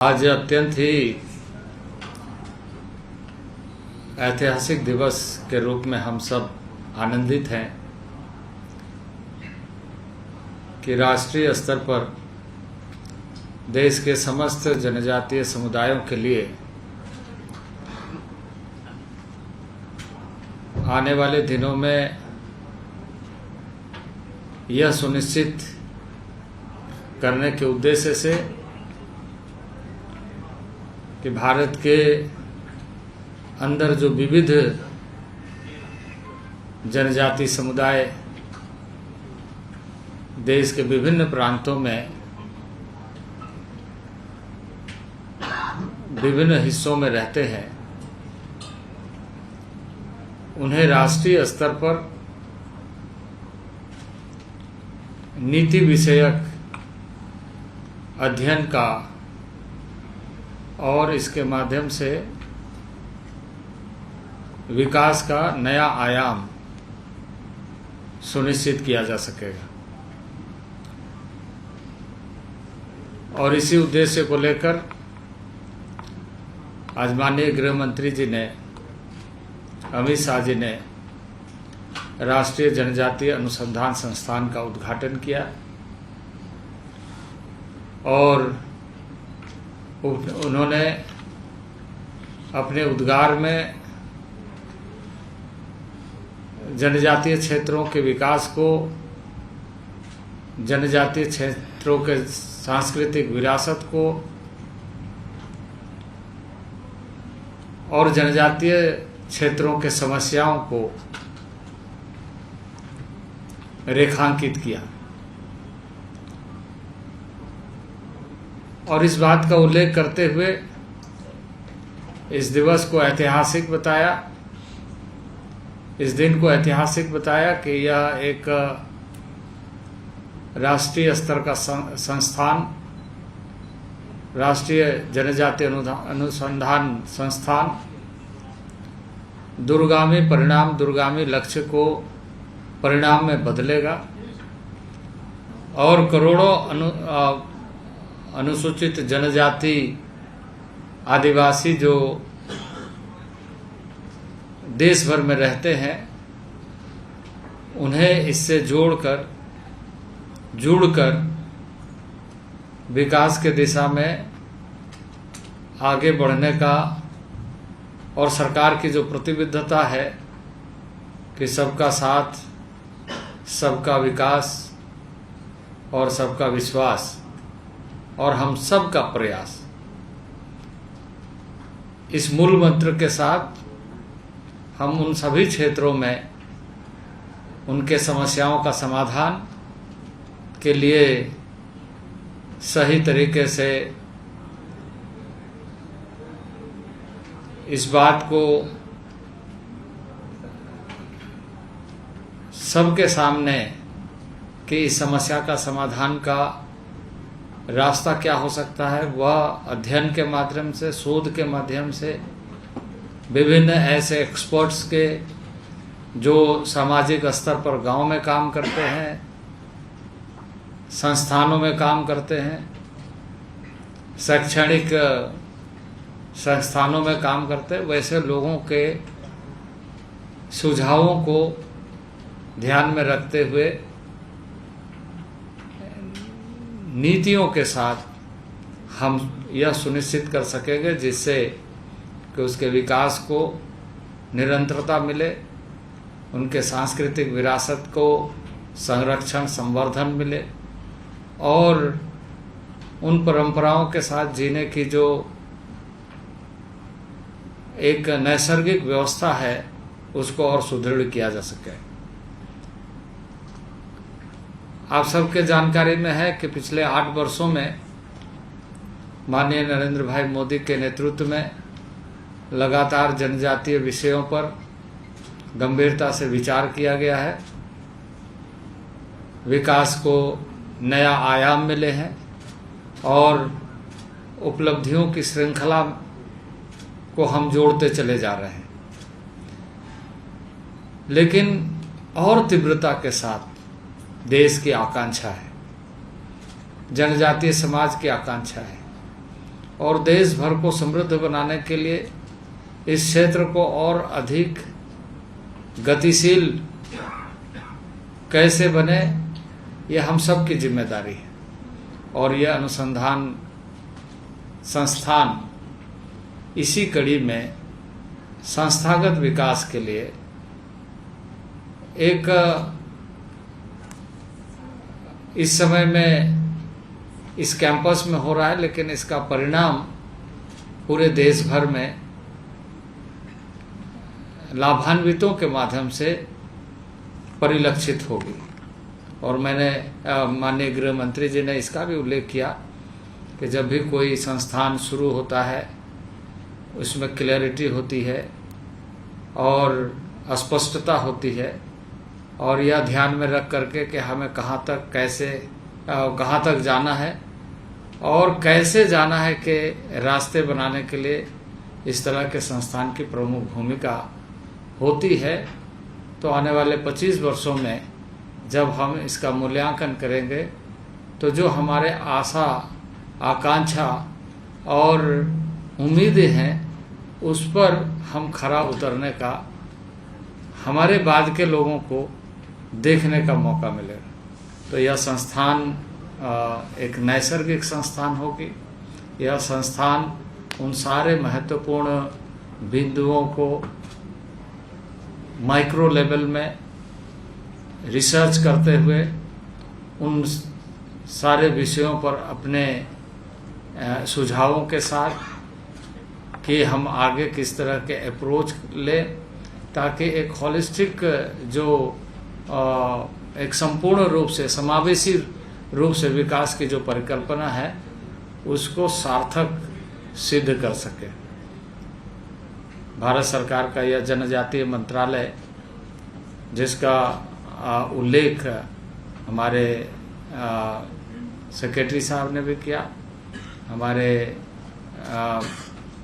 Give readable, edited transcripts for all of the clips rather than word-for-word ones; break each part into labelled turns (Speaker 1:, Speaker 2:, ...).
Speaker 1: आज अत्यंत ही ऐतिहासिक दिवस के रूप में हम सब आनंदित हैं कि राष्ट्रीय स्तर पर देश के समस्त जनजातीय समुदायों के लिए आने वाले दिनों में यह सुनिश्चित करने के उद्देश्य से कि भारत के अंदर जो विविध जनजाति समुदाय देश के विभिन्न प्रांतों में विभिन्न हिस्सों में रहते हैं, उन्हें राष्ट्रीय स्तर पर नीति विषयक अध्ययन का और इसके माध्यम से विकास का नया आयाम सुनिश्चित किया जा सकेगा। और इसी उद्देश्य को लेकर आज माननीय गृह मंत्री जी ने, अमित शाह जी ने राष्ट्रीय जनजातीय अनुसंधान संस्थान का उद्घाटन किया और उन्होंने अपने उद्गार में जनजातीय क्षेत्रों के विकास को, जनजातीय क्षेत्रों के सांस्कृतिक विरासत को और जनजातीय क्षेत्रों के समस्याओं को रेखांकित किया और इस बात का उल्लेख करते हुए इस दिवस को ऐतिहासिक बताया, इस दिन को ऐतिहासिक बताया कि यह एक राष्ट्रीय स्तर का संस्थान, राष्ट्रीय जनजातीय अनुसंधान संस्थान दूरगामी परिणाम, दूरगामी लक्ष्य को परिणाम में बदलेगा और करोड़ों अनुसूचित जनजाति आदिवासी जो देश भर में रहते हैं, उन्हें इससे जुड़कर विकास के दिशा में आगे बढ़ने का और सरकार की जो प्रतिबद्धता है कि सबका साथ, सबका विकास और सबका विश्वास और हम सब का प्रयास, इस मूल मंत्र के साथ हम उन सभी क्षेत्रों में उनके समस्याओं का समाधान के लिए सही तरीके से इस बात को सबके सामने कि इस समस्या का समाधान का रास्ता क्या हो सकता है, वह अध्ययन के माध्यम से, शोध के माध्यम से, विभिन्न ऐसे एक्सपर्ट्स के जो सामाजिक स्तर पर गांव में काम करते हैं, संस्थानों में काम करते हैं, शैक्षणिक संस्थानों में काम करते हैं, वैसे लोगों के सुझावों को ध्यान में रखते हुए नीतियों के साथ हम यह सुनिश्चित कर सकेंगे जिससे कि उसके विकास को निरंतरता मिले, उनके सांस्कृतिक विरासत को संरक्षण, संवर्धन मिले और उन परंपराओं के साथ जीने की जो एक नैसर्गिक व्यवस्था है उसको और सुदृढ़ किया जा सके। आप सबके जानकारी में है कि पिछले 8 वर्षों में माननीय नरेंद्र भाई मोदी के नेतृत्व में लगातार जनजातीय विषयों पर गंभीरता से विचार किया गया है, विकास को नया आयाम मिले हैं और उपलब्धियों की श्रृंखला को हम जोड़ते चले जा रहे हैं। लेकिन और तीव्रता के साथ देश की आकांक्षा है, जनजातीय समाज की आकांक्षा है और देश भर को समृद्ध बनाने के लिए इस क्षेत्र को और अधिक गतिशील कैसे बने, यह हम सब की जिम्मेदारी है। और यह अनुसंधान संस्थान इसी कड़ी में संस्थागत विकास के लिए एक इस समय में इस कैंपस में हो रहा है, लेकिन इसका परिणाम पूरे देश भर में लाभान्वितों के माध्यम से परिलक्षित होगी। और मैंने माननीय गृह मंत्री जी ने इसका भी उल्लेख किया कि जब भी कोई संस्थान शुरू होता है उसमें क्लैरिटी होती है और स्पष्टता होती है, और यह ध्यान में रख करके कि हमें कहाँ तक जाना है और कैसे जाना है के रास्ते बनाने के लिए इस तरह के संस्थान की प्रमुख भूमिका होती है। तो आने वाले 25 वर्षों में जब हम इसका मूल्यांकन करेंगे तो जो हमारे आशा, आकांक्षा और उम्मीदें हैं उस पर हम खरा उतरने का हमारे बाद के लोगों को देखने का मौका मिलेगा। तो यह संस्थान एक नैसर्गिक संस्थान होगी। यह संस्थान उन सारे महत्वपूर्ण बिंदुओं को माइक्रो लेवल में रिसर्च करते हुए उन सारे विषयों पर अपने सुझावों के साथ कि हम आगे किस तरह के अप्रोच लें, ताकि एक होलिस्टिक जो एक संपूर्ण रूप से समावेशी रूप से विकास की जो परिकल्पना है उसको सार्थक सिद्ध कर सके। भारत सरकार का यह जनजातीय मंत्रालय, जिसका उल्लेख हमारे सेक्रेटरी साहब ने भी किया, हमारे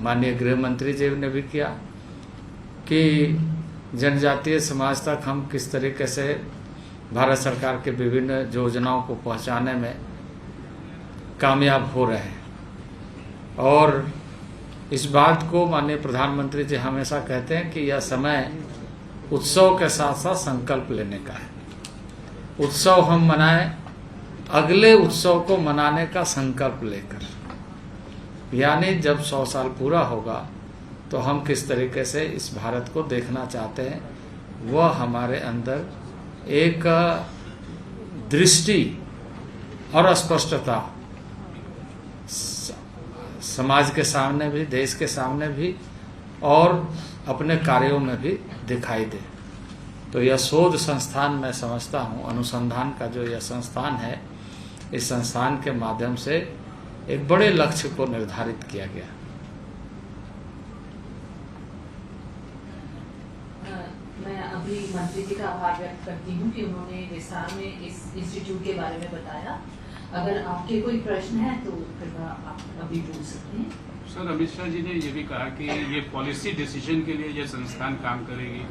Speaker 1: माननीय गृह मंत्री जी ने भी किया, कि जनजातीय समाज तक हम किस तरीके से भारत सरकार के विभिन्न योजनाओं को पहुंचाने में कामयाब हो रहे हैं। और इस बात को माननीय प्रधानमंत्री जी हमेशा कहते हैं कि यह समय उत्सव के साथ साथ संकल्प लेने का है। उत्सव हम मनाएं, अगले उत्सव को मनाने का संकल्प लेकर, यानी जब 100 साल पूरा होगा तो हम किस तरीके से इस भारत को देखना चाहते हैं, वह हमारे अंदर एक दृष्टि और स्पष्टता समाज के सामने भी, देश के सामने भी और अपने कार्यों में भी दिखाई दे। तो यह शोध संस्थान मैं समझता हूँ, अनुसंधान का जो यह संस्थान है, इस संस्थान के माध्यम से एक बड़े लक्ष्य को निर्धारित किया गया।
Speaker 2: मैं अभी मंत्री जी का आभार व्यक्त करती हूँ कि उन्होंने विस्तार में इस इंस्टीट्यूट के बारे में बताया। अगर आपके कोई प्रश्न है तो कृपया आप अभी पूछ सकते हैं।
Speaker 3: सर, अमित शाह जी ने ये भी कहा कि ये पॉलिसी डिसीजन के लिए ये संस्थान काम करेगी,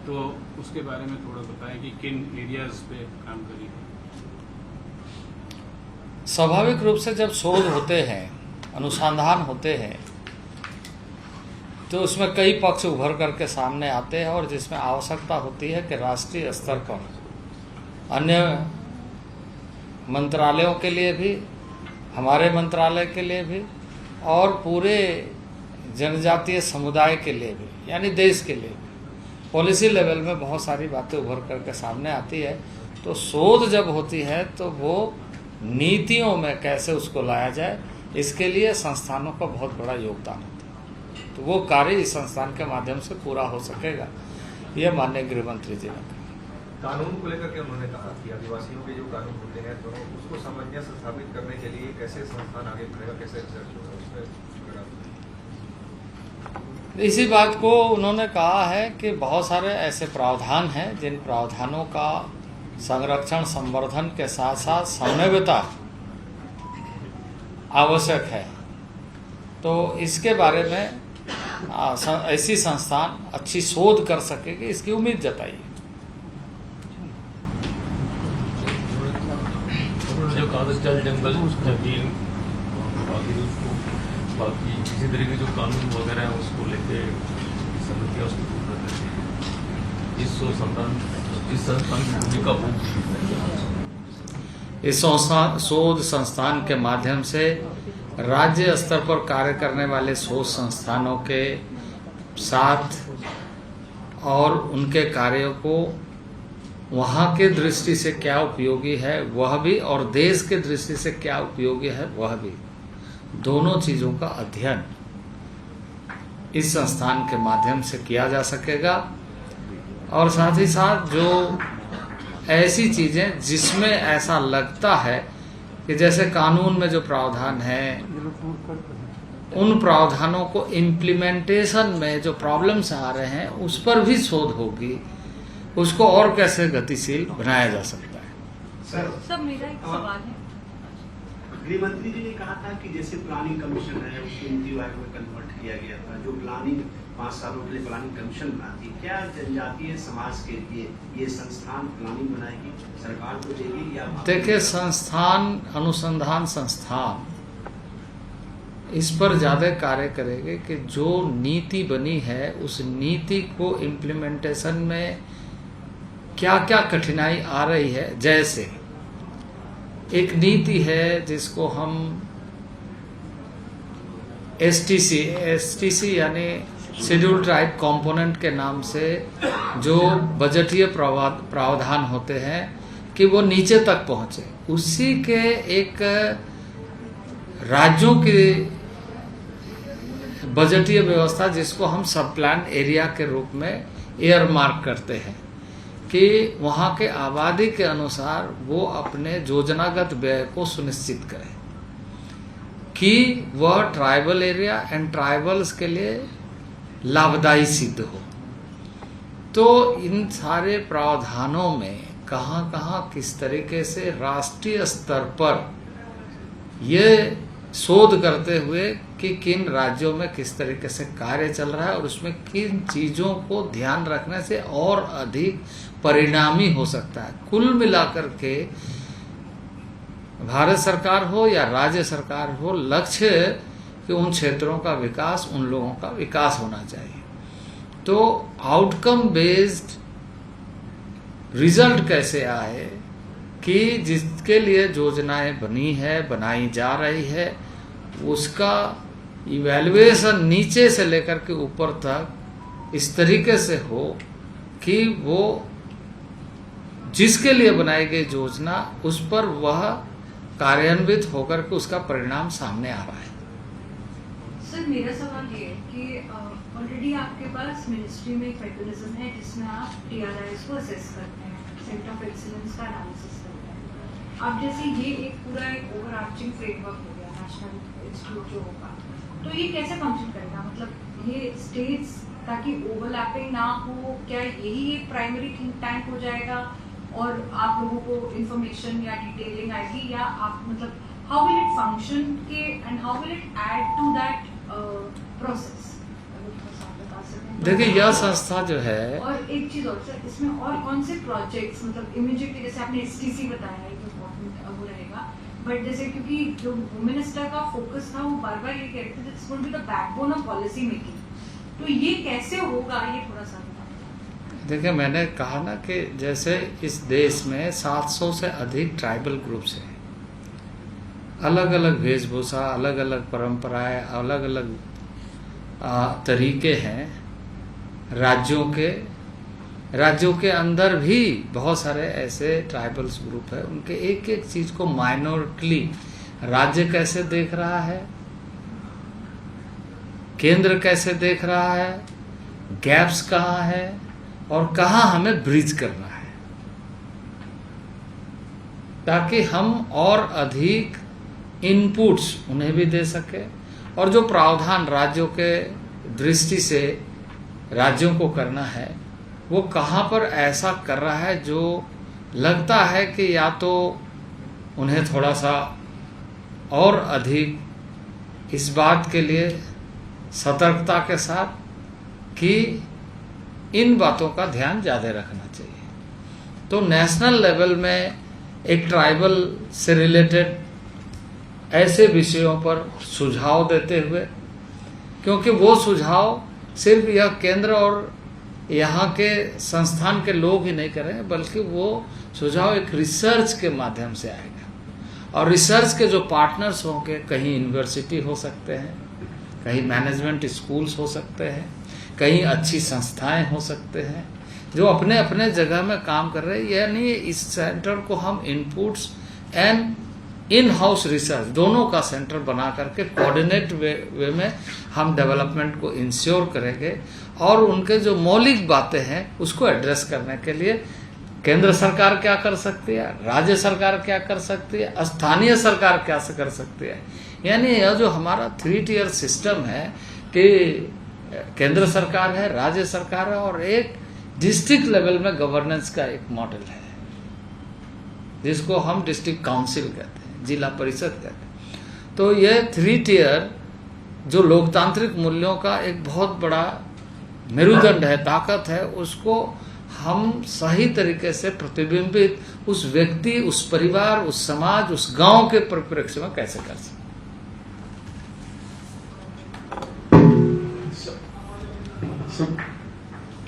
Speaker 3: तो उसके बारे में थोड़ा बताएं कि किन एरियाज पे काम करेगी।
Speaker 1: स्वाभाविक रूप से जब शोध होते हैं, अनुसंधान होते हैं, तो उसमें कई पक्ष उभर करके सामने आते हैं और जिसमें आवश्यकता होती है कि राष्ट्रीय स्तर पर अन्य मंत्रालयों के लिए भी, हमारे मंत्रालय के लिए भी और पूरे जनजातीय समुदाय के लिए भी, यानी देश के लिए पॉलिसी लेवल में बहुत सारी बातें उभर करके सामने आती है। तो शोध जब होती है तो वो नीतियों में कैसे उसको लाया जाए, इसके लिए संस्थानों का बहुत बड़ा योगदान होता है। तो वो कार्य इस संस्थान के माध्यम से पूरा हो सकेगा, यह माननीय गृह मंत्री जी ने कहा।
Speaker 4: कानून को लेकर के उन्होंने कहा कि आदिवासियों के जो कानून होते हैं तो उसको समझने से स्थापित करने के लिए कैसे संस्थान आगे बढ़ेगा, कैसे रिसर्च होगा, उसमें
Speaker 1: इसी बात को उन्होंने कहा है कि बहुत सारे ऐसे प्रावधान हैं जिन प्रावधानों का संरक्षण संवर्धन के साथ साथ समन्वयता आवश्यक है। तो इसके बारे में ऐसी संस्थान अच्छी शोध कर सकेगी, इसकी उम्मीद जताई।
Speaker 5: जो कागज जल जंगल जमीन बाकी किसी तरह के जो कानून वगैरह हैं उसको लेके समस्या उसको दूर कर देते हैं। इस संस्थान की भूमिका वो
Speaker 1: इस शोध संस्थान के माध्यम से राज्य स्तर पर कार्य करने वाले शोध संस्थानों के साथ और उनके कार्यों को वहाँ के दृष्टि से क्या उपयोगी है वह भी, और देश के दृष्टि से क्या उपयोगी है वह भी, दोनों चीजों का अध्ययन इस संस्थान के माध्यम से किया जा सकेगा। और साथ ही साथ जो ऐसी चीजें जिसमें ऐसा लगता है कि जैसे कानून में जो प्रावधान है उन प्रावधानों को इम्प्लीमेंटेशन में जो प्रॉब्लम्स आ रहे हैं उस पर भी शोध होगी, उसको और कैसे गतिशील बनाया जा सकता है।
Speaker 6: सर मेरा एक सवाल है,
Speaker 7: गृह मंत्री जी ने कहा था कि जैसे प्लानिंग कमीशन है उसको नीति आयोग में कन्वर्ट किया गया था, जो प्लानिंग 5 सालों के लिए प्लानिंग कमीशन बनाती, क्या जनजातीय समाज के लिए ये संस्थान प्लानिंग बनाएगी, सरकार को देगी या?
Speaker 1: देखिए, संस्थान, अनुसंधान संस्थान इस पर ज्यादा कार्य करेंगे कि जो नीति बनी है उस नीति को इम्प्लीमेंटेशन में क्या क्या कठिनाई आ रही है। जैसे एक नीति है जिसको हम एसटीसी यानी शेड्यूल ट्राइब कंपोनेंट के नाम से जो बजटीय प्रावधान होते हैं कि वो नीचे तक पहुंचे, उसी के एक राज्यों की बजटीय व्यवस्था जिसको हम सब प्लान एरिया के रूप में एयरमार्क करते हैं कि वहाँ के आबादी के अनुसार वो अपने योजनागत व्यय को सुनिश्चित करें कि वह ट्राइबल एरिया एंड ट्राइबल्स के लिए लाभदायी सिद्ध हो। तो इन सारे प्रावधानों में कहाँ कहाँ किस तरीके से राष्ट्रीय स्तर पर ये शोध करते हुए कि किन राज्यों में किस तरीके से कार्य चल रहा है और उसमें किन चीजों को ध्यान रखने से और अधिक परिणामी हो सकता है। कुल मिलाकर के भारत सरकार हो या राज्य सरकार हो, लक्ष्य कि उन क्षेत्रों का विकास, उन लोगों का विकास होना चाहिए। तो आउटकम बेस्ड रिजल्ट कैसे आए कि जिसके लिए योजनाएं बनी है, बनाई जा रही है, उसका इवैल्यूएशन नीचे से लेकर के ऊपर तक इस तरीके से हो कि वो जिसके लिए बनाई गई योजना उस पर वह कार्यान्वित होकर के उसका परिणाम सामने आ रहा है।
Speaker 6: सर मेरा सवाल ये है कि ऑलरेडी आपके पास मिनिस्ट्री में एक मैकेनिज्म है जिसमें आप TRIs को असेस करते हैं, सेंटर ऑफ एक्सीलेंस का एनालिसिस करते हैं। अब जैसे ये एक पूरा एक ओवरआर्चिंग फ्रेमवर्क हो गया, नेशनल इंस्टीट्यूट जो होगा, तो ये कैसे फंक्शन करेगा? मतलब ये स्टेट्स ताकि ओवरलैपिंग ना हो, क्या यही एक प्राइमरी थिंक टैंक हो जाएगा और आप लोगों को इंफॉर्मेशन या डिटेलिंग आएगी, या आप मतलब हाउ विल इट फंक्शन के and how will it add to that process?
Speaker 1: देखिए, यह संस्था जो है,
Speaker 6: और एक चीज और सर, इसमें और कौन से प्रोजेक्ट्स मतलब इमीडिएटली, जैसे आपने STC बताया है जो वो रहेगा, बट जैसे क्योंकि जो होम मिनिस्टर का फोकस था वो बार बार ये कह रहे थे this will be the backbone of policy making, तो ये कैसे होगा, ये थोड़ा सा
Speaker 1: देखिए, मैंने कहा ना कि जैसे इस देश में 700 से अधिक ट्राइबल ग्रुप्स हैं, अलग अलग वेशभूषा, अलग अलग परंपराएं, अलग अलग तरीके हैं। राज्यों के अंदर भी बहुत सारे ऐसे ट्राइबल्स ग्रुप है, उनके एक एक चीज को माइनॉरिटली राज्य कैसे देख रहा है, केंद्र कैसे देख रहा है, गैप्स कहाँ है और कहाँ हमें ब्रिज करना है, ताकि हम और अधिक इनपुट्स उन्हें भी दे सके और जो प्रावधान राज्यों के दृष्टि से राज्यों को करना है वो कहाँ पर ऐसा कर रहा है जो लगता है कि या तो उन्हें थोड़ा सा और अधिक इस बात के लिए सतर्कता के साथ कि इन बातों का ध्यान ज़्यादा रखना चाहिए। तो नेशनल लेवल में एक ट्राइबल से रिलेटेड ऐसे विषयों पर सुझाव देते हुए, क्योंकि वो सुझाव सिर्फ यह केंद्र और यहाँ के संस्थान के लोग ही नहीं करें, बल्कि वो सुझाव एक रिसर्च के माध्यम से आएगा। और रिसर्च के जो पार्टनर्स होंगे, कहीं यूनिवर्सिटी हो सकते हैं, कहीं मैनेजमेंट स्कूल्स हो सकते हैं, कहीं अच्छी संस्थाएं हो सकते हैं, जो अपने अपने जगह में काम कर रहे हैं। यानी इस सेंटर को हम inputs and in house research दोनों का सेंटर बना करके कोऑर्डिनेट वे में हम डेवलपमेंट को इंश्योर करेंगे, और उनके जो मौलिक बातें हैं उसको एड्रेस करने के लिए केंद्र सरकार क्या कर सकती है, राज्य सरकार क्या कर सकती है, स्थानीय सरकार क्या कर सकती है। यानी यह जो हमारा 3 टियर सिस्टम है कि केंद्र सरकार है, राज्य सरकार है, और एक डिस्ट्रिक्ट लेवल में गवर्नेंस का एक मॉडल है, जिसको हम डिस्ट्रिक्ट काउंसिल कहते हैं, जिला परिषद कहते हैं। तो ये 3 टियर जो लोकतांत्रिक मूल्यों का एक बहुत बड़ा मेरुदंड है, ताकत है, उसको हम सही तरीके से प्रतिबिंबित उस व्यक्ति, उस परिवार, उस समाज, उस गांव के परिप्रेक्ष्य में कैसे कर सकते।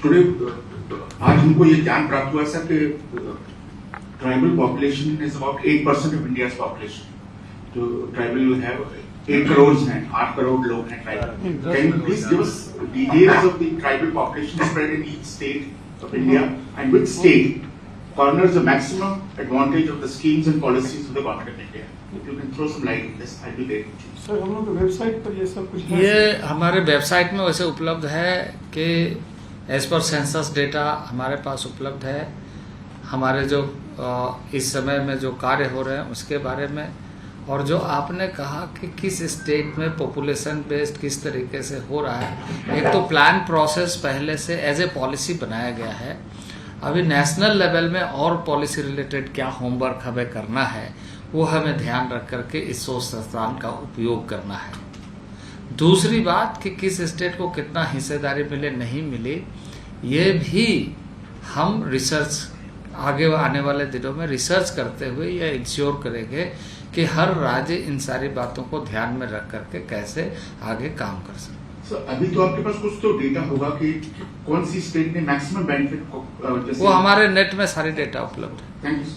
Speaker 8: टुडे आज हमको ये ज्ञान प्राप्त हुआ सर कि tribal population is about 8% of India's population. तो ट्राइबल है 8 करोड़ हैं, 8 करोड़ लोग हैं tribal. Can you please give us details of the tribal population spread in each state of India and which state corners the maximum advantage of the schemes and policies of the government of India? If you can throw some light on this, I'd be great.
Speaker 9: Sir हम लोग तो website पर ये सब कुछ है।
Speaker 1: ये हमारे वेबसाइट में वैसे उपलब्ध है कि एज पर सेंसस डेटा हमारे पास उपलब्ध है, हमारे जो इस समय में जो कार्य हो रहे हैं उसके बारे में, और जो आपने कहा कि किस स्टेट में पॉपुलेशन बेस्ड किस तरीके से हो रहा है। एक तो प्लान प्रोसेस पहले से एज ए पॉलिसी बनाया गया है, अभी नेशनल लेवल में और पॉलिसी रिलेटेड क्या होमवर्क हमें करना है वो हमें ध्यान रख करके इस शोध संस्थान का उपयोग करना है। दूसरी बात कि किस स्टेट को कितना हिस्सेदारी मिले नहीं मिले, ये भी हम रिसर्च आगे आने वाले दिनों में रिसर्च करते हुए यह इंश्योर करेंगे कि हर राज्य इन सारी बातों को ध्यान में रख करके कैसे आगे काम कर सकते।
Speaker 8: अभी तो आपके पास कुछ तो डेटा होगा कि कौन सी स्टेट ने मैक्सिमम बेनिफिट को
Speaker 1: वो हमारे नेट में सारी डेटा उपलब्ध है।
Speaker 8: Thank you.